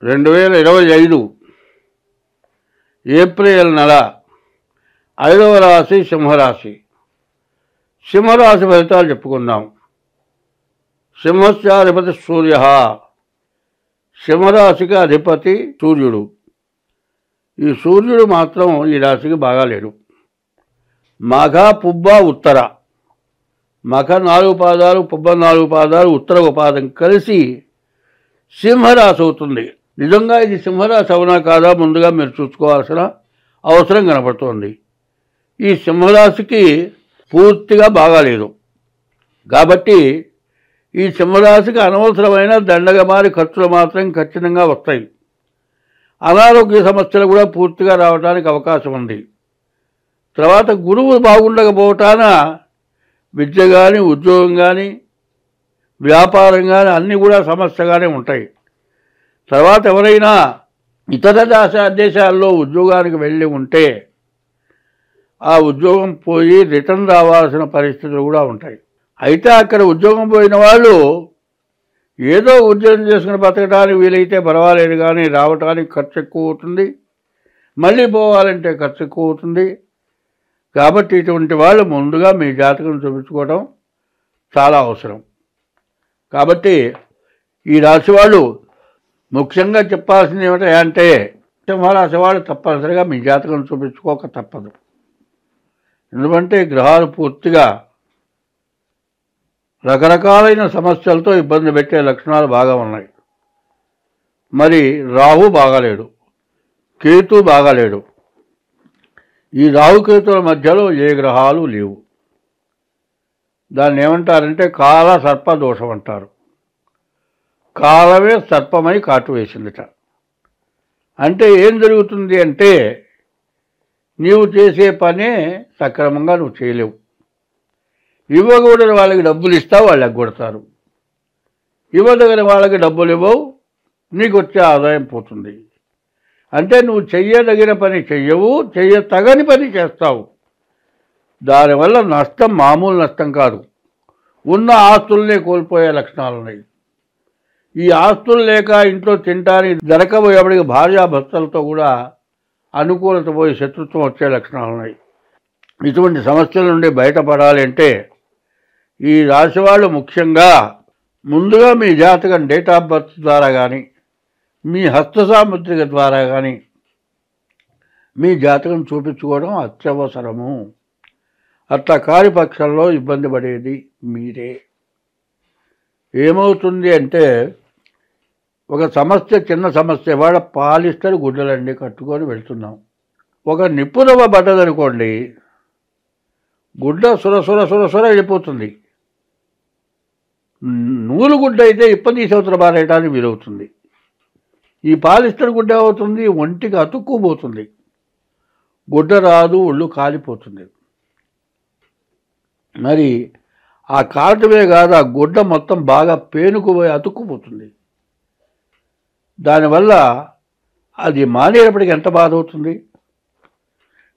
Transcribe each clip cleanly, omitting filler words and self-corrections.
2025 April నెల 5వ రాశి సింహరాశి. సింహరాశి ఫలితాలు చెప్పుకుందాం. సింహస్యాధిపతి సూర్య. సింహరాశికి అధిపతి సూర్యుడు. ఈ సూర్యుడు మాత్రం ఈ రాశికి బాగాలేడు. మఘ పుబ్బ ఉత్తర, మఖ 4 పాదాలు, పుబ్బ 4 పాదాలు, ఉత్తర ఒక పాదం కలిసి సింహరాశి అవుతుంది. నిజంగా ఇది సింహరాశి అవునా కాదా ముందుగా మీరు చూసుకోవాల్సిన అవసరం కనపడుతోంది. ఈ సింహరాశికి పూర్తిగా బాగాలేదు. కాబట్టి ఈ సింహరాశికి అనవసరమైన దండగమారి ఖర్చులు మాత్రం ఖచ్చితంగా వస్తాయి. అనారోగ్య సమస్యలు కూడా పూర్తిగా రావడానికి అవకాశం ఉంది. తర్వాత గురువు బాగుండకపోవటాన విద్య కానీ, ఉద్యోగం కానీ, వ్యాపారం కానీ అన్నీ కూడా సమస్యగానే ఉంటాయి. తర్వాత ఎవరైనా ఇతర దేశాల్లో ఉద్యోగానికి వెళ్ళి ఉంటే ఆ ఉద్యోగం పోయి రిటర్న్ రావాల్సిన పరిస్థితులు కూడా ఉంటాయి. అయితే అక్కడ ఉద్యోగం పోయిన వాళ్ళు ఏదో ఉద్యోగం చేసుకుని బతకడానికి వీలైతే పర్వాలేదు, కానీ రావడానికి ఖర్చు ఎక్కువ అవుతుంది, మళ్ళీ పోవాలంటే ఖర్చు ఎక్కువ అవుతుంది. కాబట్టి ఇటువంటి వాళ్ళు ముందుగా మీ జాతకం చూపించుకోవడం చాలా అవసరం. కాబట్టి ఈ రాశి వాళ్ళు ముఖ్యంగా చెప్పాల్సింది ఏమిటంటే సింహరాశి వాళ్ళు తప్పనిసరిగా మీ జాతకం చూపించుకోక తప్పదు. ఎందుకంటే గ్రహాలు పూర్తిగా రకరకాలైన సమస్యలతో ఇబ్బంది పెట్టే లక్షణాలు బాగా ఉన్నాయి. మరి రాహు బాగాలేడు, కేతు బాగాలేడు. ఈ రాహుకేతుల మధ్యలో ఏ గ్రహాలు లేవు. దాన్ని ఏమంటారంటే కాల సర్ప దోషం అంటారు. కాలమే సర్పమై కాటు వేసిందిట. అంటే ఏం జరుగుతుంది అంటే నీవు చేసే పనే సక్రమంగా నువ్వు చేయలేవు. ఇవ్వకూడని వాళ్ళకి డబ్బులు ఇస్తావు, వాళ్ళు ఎగ్గొడతారు. ఇవ్వదగిన వాళ్ళకి డబ్బులు ఇవ్వవు, నీకు వచ్చే ఆదాయం పోతుంది. అంటే నువ్వు చెయ్యదగిన పని చెయ్యవు, చెయ్యతగని పని చేస్తావు. దానివల్ల నష్టం మామూలు నష్టం కాదు. ఉన్న ఆస్తుల్నే కోల్పోయే లక్షణాలు ఉన్నాయి. ఈ ఆస్తులు లేక ఇంట్లో తింటానికి దొరకబోయేప్పటికి భార్యాభర్తలతో కూడా అనుకూలత పోయి శత్రుత్వం వచ్చే లక్షణాలు ఉన్నాయి. ఇటువంటి సమస్యల నుండి బయటపడాలి అంటే ఈ రాశి వాళ్ళు ముఖ్యంగా ముందుగా మీ జాతకం డేట్ ఆఫ్ బర్త్ ద్వారా కానీ, మీ హస్త సాముద్రిక ద్వారా కానీ మీ జాతకం చూపించుకోవడం అత్యవసరము. అట్లా కాని పక్షంలో ఇబ్బంది పడేది మీరే. ఏమవుతుంది అంటే ఒక సమస్య, చిన్న సమస్య, వాళ్ళ పాలిస్టర్ గుడ్డలన్నీ కట్టుకొని వెళ్తున్నాం. ఒక నిప్పురవ్వ పడ్డదనుకోండి, గుడ్డ సుర వెళ్ళిపోతుంది. నూలు గుడ్డ అయితే ఇప్పతీసవతల బారేయడానికి వీలవుతుంది. ఈ పాలిస్టర్ గుడ్డ అవుతుంది, ఒంటికి అతుక్కుపోతుంది. గుడ్డ రాదు, ఒళ్ళు కాలిపోతుంది. మరి ఆ కాటమే కాదు, ఆ గుడ్డ మొత్తం బాగా పేనుకుపోయి అతుక్కుపోతుంది. దానివల్ల అది మానేటప్పటికి ఎంత బాధ అవుతుంది.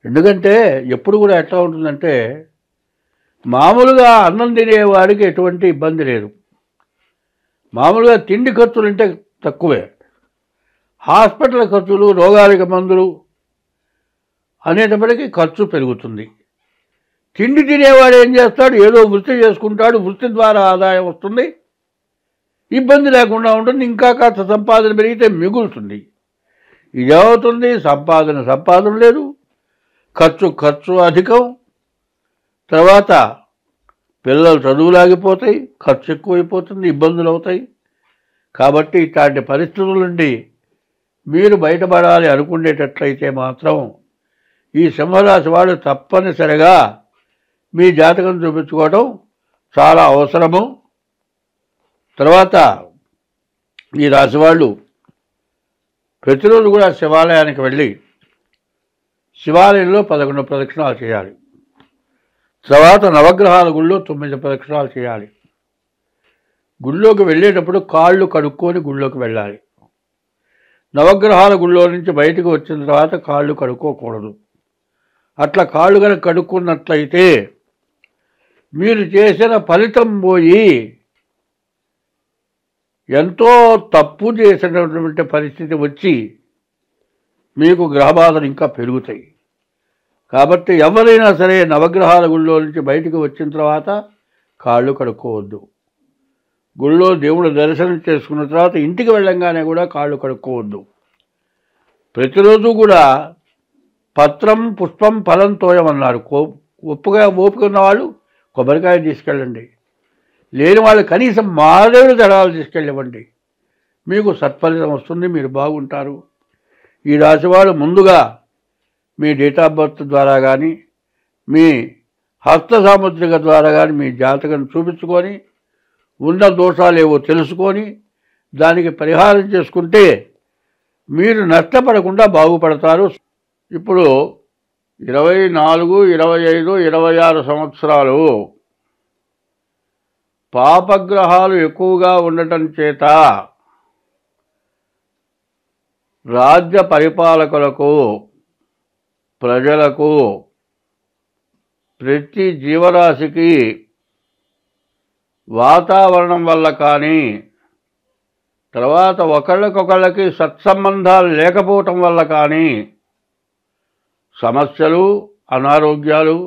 ఎందుకంటే ఎప్పుడు కూడా ఎట్లా ఉంటుందంటే మామూలుగా అన్నం తినేవాడికి ఎటువంటి ఇబ్బంది లేదు. మామూలుగా తిండి ఖర్చులు అంటే తక్కువే. హాస్పిటల్ ఖర్చులు, రోగాలకు మందులు అనేటప్పటికీ ఖర్చు పెరుగుతుంది. తిండి తినేవాడు ఏం చేస్తాడు, ఏదో వృత్తి చేసుకుంటాడు, వృత్తి ద్వారా ఆదాయం వస్తుంది, ఇబ్బంది లేకుండా ఉంటుంది, ఇంకా కాస్త సంపాదన పెరిగితే మిగులుతుంది. ఇదేమవుతుంది, సంపాదన లేదు, ఖర్చు అధికం. తర్వాత పిల్లలు చదువులాగిపోతాయి, ఖర్చు ఎక్కువైపోతుంది, ఇబ్బందులు అవుతాయి. కాబట్టి ఇట్లాంటి పరిస్థితుల నుండి మీరు బయటపడాలి అనుకునేటట్లయితే మాత్రం ఈ సింహరాశి వాళ్ళు తప్పనిసరిగా మీ జాతకం చూపించుకోవడం చాలా అవసరము. తర్వాత ఈ రాశి వాళ్ళు ప్రతిరోజు కూడా శివాలయానికి వెళ్ళి శివాలయంలో 11 ప్రదక్షిణాలు చేయాలి. తర్వాత నవగ్రహాల గుళ్ళో 9 ప్రదక్షిణాలు చేయాలి. గుళ్ళోకి వెళ్ళేటప్పుడు కాళ్ళు కడుక్కొని గుళ్ళోకి వెళ్ళాలి. నవగ్రహాల గుళ్ళో నుంచి బయటకు వచ్చిన తర్వాత కాళ్ళు కడుక్కోకూడదు. అట్లా కాళ్ళు కనుక కడుక్కున్నట్లయితే మీరు చేసిన ఫలితం పోయి ఎంతో తప్పు చేసినటువంటి పరిస్థితి వచ్చి మీకు గ్రహబాధలు ఇంకా పెరుగుతాయి. కాబట్టి ఎవరైనా సరే నవగ్రహాల గుళ్ళో నుంచి బయటికి వచ్చిన తర్వాత కాళ్ళు కడుక్కోవద్దు. గుళ్ళో దేవుడు దర్శనం చేసుకున్న తర్వాత ఇంటికి వెళ్ళంగానే కూడా కాళ్ళు కడుక్కోవద్దు. ప్రతిరోజు కూడా పత్రం పుష్పం ఫలం తోయమన్నారు. ఓపిక ఉన్నవాళ్ళు కొబ్బరికాయ తీసుకెళ్ళండి, లేని వాళ్ళు కనీసం మారేడు దళాలు తీసుకెళ్ళివ్వండి. మీకు సత్ఫలితం వస్తుంది, మీరు బాగుంటారు. ఈ రాశివాళ్ళు ముందుగా మీ డేట్ ఆఫ్ బర్త్ ద్వారా కానీ మీ హస్త సాముద్రిక ద్వారా కానీ మీ జాతకం చూపించుకొని ఉన్న దోషాలు ఏవో తెలుసుకొని దానికి పరిహారం చేసుకుంటే మీరు నష్టపడకుండా బాగుపడతారు. ఇప్పుడు 24, 25, 26 సంవత్సరాలు పాపగ్రహాలు ఎక్కువగా ఉండటం చేత రాజ్య పరిపాలకులకు, ప్రజలకు, ప్రతి జీవరాశికి వాతావరణం వల్ల కానీ, తర్వాత ఒకళ్ళకొకళ్ళకి సత్సంబంధాలు లేకపోవటం వల్ల కానీ సమస్యలు, అనారోగ్యాలు,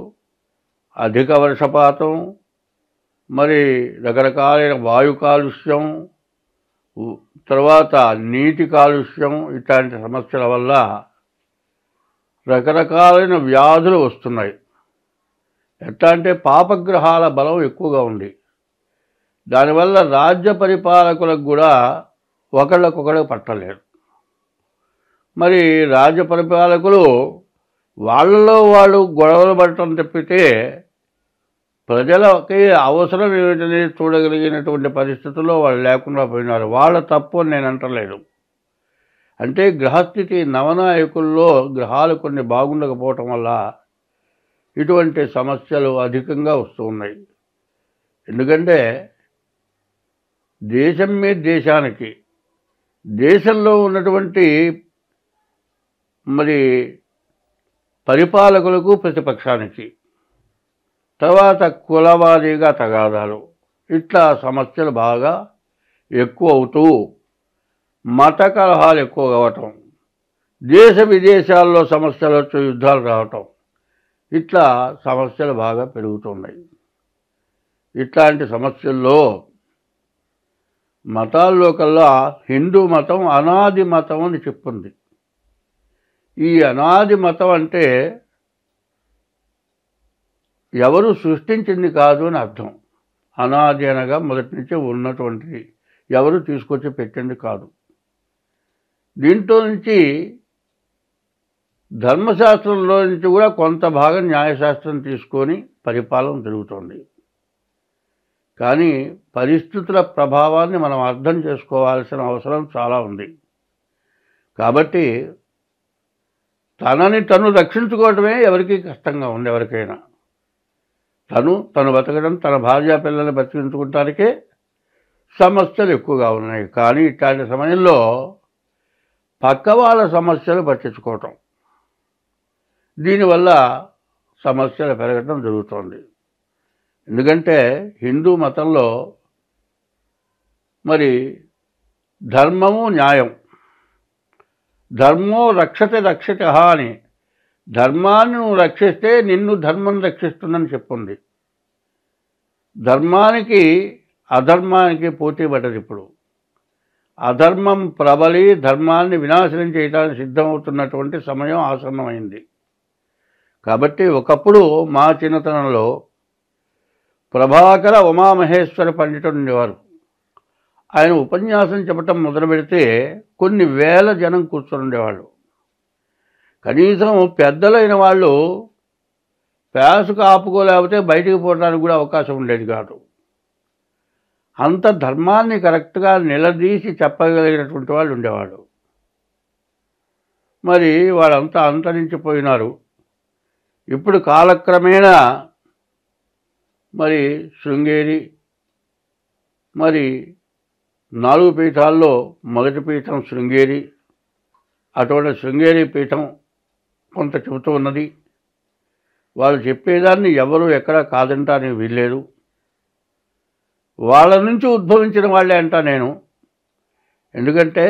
అధిక వర్షపాతం, మరి రకరకాలైన వాయు కాలుష్యం, తర్వాత నీటి కాలుష్యం, ఇట్లాంటి సమస్యల వల్ల రకరకాలైన వ్యాధులు వస్తున్నాయి. ఎట్లా అంటే పాపగ్రహాల బలం ఎక్కువగా ఉంది. దానివల్ల రాజ్య పరిపాలకులకు కూడా ఒకళ్ళకొకళ్ళు పట్టలేరు. మరి రాజ్య పరిపాలకులు వాళ్ళలో వాళ్ళు గొడవలు పడటం తప్పితే ప్రజలకి అవసరం ఏమిటని చూడగలిగినటువంటి పరిస్థితుల్లో వాళ్ళు లేకుండా పోయినారు. వాళ్ళ తప్పు అని నేను అంటలేదు. అంటే గ్రహస్థితి నవనాయకుల్లో గ్రహాలు కొన్ని బాగుండకపోవటం వల్ల ఇటువంటి సమస్యలు అధికంగా వస్తూ ఉన్నాయి. ఎందుకంటే దేశం మీద దేశానికి, దేశంలో ఉన్నటువంటి మరి పరిపాలకులకు, ప్రతిపక్షానికి, తర్వాత కులవారీగా తగాదాలు, ఇట్లా సమస్యలు బాగా ఎక్కువ అవుతూ మత కలహాలు ఎక్కువ కావటం, దేశ విదేశాల్లో సమస్యలు వచ్చి యుద్ధాలు రావటం, ఇట్లా సమస్యలు బాగా పెరుగుతున్నాయి. ఇట్లాంటి సమస్యల్లో మతాల్లో కల్లా హిందూ మతం అనాది మతం అని చెప్పింది. ఈ అనాది మతం అంటే ఎవరు సృష్టించింది కాదు అని అర్థం. అనాది అనగా మొదటి నుంచి ఉన్నటువంటిది, ఎవరు తీసుకొచ్చి పెట్టింది కాదు. దీంట్లో నుంచి ధర్మశాస్త్రంలో నుంచి కూడా కొంత భాగం న్యాయశాస్త్రం తీసుకొని పరిపాలన జరుగుతుంది. కానీ పరిస్థితుల ప్రభావాన్ని మనం అర్థం చేసుకోవాల్సిన అవసరం చాలా ఉంది. కాబట్టి తనని తను రక్షించుకోవటమే ఎవరికి కష్టంగా ఉంది. ఎవరికైనా తను బతకడం, తన భార్య పిల్లల్ని బతికించుకుంటానికే సమస్యలు ఎక్కువగా ఉన్నాయి. కానీ ఇట్లాంటి సమయంలో పక్క వాళ్ళ సమస్యలు పట్టించుకోవటం, దీనివల్ల సమస్యలు పెరగటం జరుగుతోంది. ఎందుకంటే హిందూ మతంలో మరి ధర్మము, న్యాయం, ధర్మో రక్షతే రక్షిత అని, ధర్మాన్ని నువ్వు రక్షిస్తే నిన్ను ధర్మం రక్షిస్తుందని చెప్పింది. ధర్మానికి అధర్మానికి పోటీ పడ్డది. ఇప్పుడు అధర్మం ప్రబలి ధర్మాన్ని వినాశనం చేయడానికి సిద్ధమవుతున్నటువంటి సమయం ఆసన్నమైంది. కాబట్టి ఒకప్పుడు మా చిన్నతనంలో ప్రభాకర ఉమామహేశ్వర పండితుడు ఉండేవారు. ఆయన ఉపన్యాసం చెప్పటం మొదలు పెడితే కొన్ని వేల జనం కూర్చొని ఉండేవాళ్ళు. కనీసం పెద్దలైన వాళ్ళు ప్యాసుకు ఆపుకోలేకపోతే బయటికి పోవడానికి కూడా అవకాశం ఉండేది కాదు. అంత ధర్మాన్ని కరెక్ట్గా నిలదీసి చెప్పగలిగినటువంటి వాళ్ళు ఉండేవాళ్ళు. మరి వాళ్ళంతా అంతరించిపోయినారు. ఇప్పుడు కాలక్రమేణా మరి శృంగేరి, మరి 4 పీఠాల్లో మొదటి పీఠం శృంగేరి, అటువంటి శృంగేరి పీఠం కొంత చెబుతూ ఉన్నది. వాళ్ళు చెప్పేదాన్ని ఎవరు ఎక్కడా కాదంటానికి వీల్లేదు. వాళ్ళ నుంచి ఉద్భవించిన వాళ్ళే అంటా నేను. ఎందుకంటే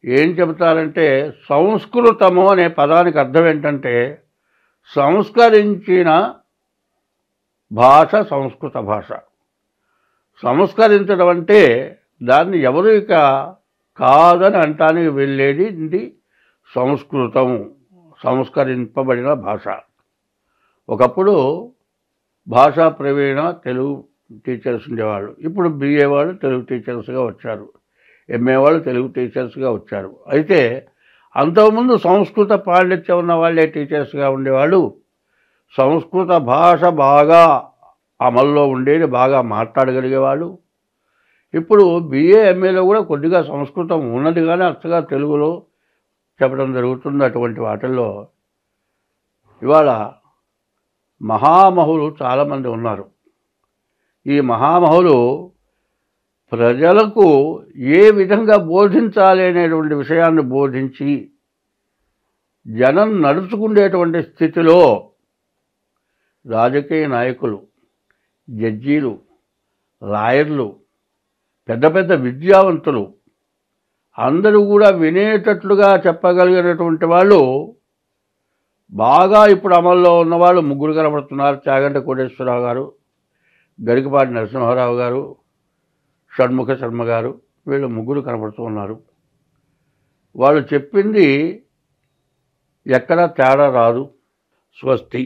ఏం చెబుతారంటే సంస్కృతము అనే పదానికి అర్థం ఏంటంటే సంస్కరించిన భాష సంస్కృత భాష. సంస్కరించడం అంటే దాన్ని ఎవరు ఇక కాదని అంటానికి వెళ్ళేది ఇది సంస్కృతము, సంస్కరింపబడిన భాష. ఒకప్పుడు భాషా ప్రవీణ తెలుగు టీచర్స్ ఉండేవాళ్ళు, ఇప్పుడు బిఏ వాళ్ళు తెలుగు టీచర్స్గా వచ్చారు, ఎంఏ వాళ్ళు తెలుగు టీచర్స్గా వచ్చారు. అయితే అంతకుముందు సంస్కృత పాండిత్యం ఉన్న వాళ్ళే టీచర్స్గా ఉండేవాళ్ళు. సంస్కృత భాష బాగా అమల్లో ఉండేది, బాగా మాట్లాడగలిగేవాళ్ళు. ఇప్పుడు బిఏ ఎంఏలో కూడా కొద్దిగా సంస్కృతం ఉన్నది, కానీ అచ్చగా తెలుగులో చెప్పడం జరుగుతుంది. అటువంటి వాటిల్లో ఇవాళ మహామహులు చాలామంది ఉన్నారు. ఈ మహామహులు ప్రజలకు ఏ విధంగా బోధించాలి అనేటువంటి విషయాన్ని బోధించి జనం నడుచుకునేటువంటి స్థితిలో రాజకీయ నాయకులు, జడ్జీలు, లాయర్లు, పెద్ద పెద్ద విద్యావంతులు అందరూ కూడా వినేటట్లుగా చెప్పగలిగినటువంటి వాళ్ళు బాగా ఇప్పుడు అమల్లో ఉన్నవాళ్ళు ముగ్గురు కనబడుతున్నారు. చాగంటి కోటేశ్వరరావు గారు, గరికపాటి నరసింహారావు గారు, షణ్ముఖ శర్మ గారు, వీళ్ళు ముగ్గురు కనబడుతూ ఉన్నారు. వాళ్ళు చెప్పింది ఎక్కడా తేడా రాదు. స్వస్తి.